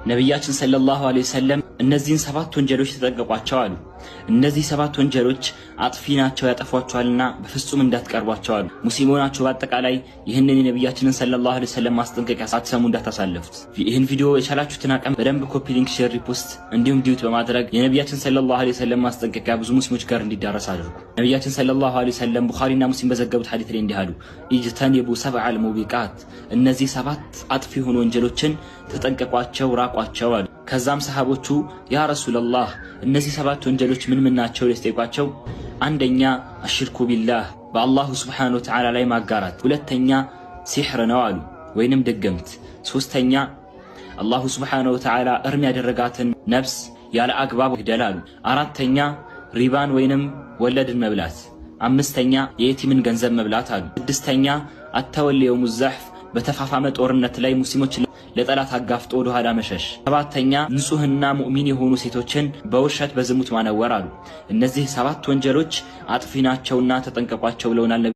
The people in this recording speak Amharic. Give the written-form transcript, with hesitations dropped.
ነብያችን ሰለላሁ ዐለይሂ ወሰለም እነዚህን 7 ወንጀሎች ተጠንቀቋቸው አሉ። እነዚህ 7 ወንጀሎች አጥፊ ናቸው፣ ያጠፏቸዋልና በፍጹም እንዳትቀርቧቸው አሉ። ሙስሊሞናችሁ በአጠቃላይ ይህንን የነብያችንን ሰለላሁ ዐለይሂ ወሰለም ማስጠንቀቂያ ሳትሰሙ እንዳታሳልፉት። ይህን ቪዲዮ የቻላችሁትን አቅም በደንብ ኮፒ ሊንክ፣ ሼር፣ ሪፖስት እንዲሁም ዲዩት በማድረግ የነብያችን ሰለላሁ ዐለይሂ ወሰለም ማስጠንቀቂያ ብዙ ሙስሊሞች ጋር እንዲዳረስ አድርጉ። ነብያችን ሰለላሁ ዐለይሂ ወሰለም ቡኻሪና ሙስሊም በዘገቡት ሐዲስ ላይ እንዲህ አሉ፣ ኢጅተኒቡ ሰብዐል ሙቢቃት፣ እነዚህ 7 አጥፊ የሆኑ ወንጀሎችን ተጠንቀቋቸው፣ ራቋቸው አሉ። ከዛም ሰሃቦቹ ያ ረሱላህ እነዚህ 7 ወንጀሎች ምን ምን ናቸው ለስተይቋቸው? አንደኛ አሽርኩ ቢላህ በአላሁ ሱብሓነሁ ወተዓላ ላይ ማጋራት፣ ሁለተኛ ሲሕር ነው አሉ ወይንም ድግምት፣ ሶስተኛ አላሁ ሱብሓነሁ ወተዓላ እርም ያደረጋትን ነፍስ ያለ አግባብ መግደል አሉ፣ አራተኛ ሪባን ወይንም ወለድን መብላት፣ አምስተኛ የየቲምን ገንዘብ መብላት አሉ፣ ስድስተኛ አተወሊ የውሙ ዛሕፍ በተፋፋመ ጦርነት ላይ ሙስሊሞች ለጠላት አጋፍጦ ወደ ኋላ መሸሽ፣ ሰባተኛ ንጹህና ሙእሚን የሆኑ ሴቶችን በውሸት በዝሙት ማነወር አሉ። እነዚህ 7 ወንጀሎች አጥፊ ናቸውና ተጠንቀቋቸው ብለውናል።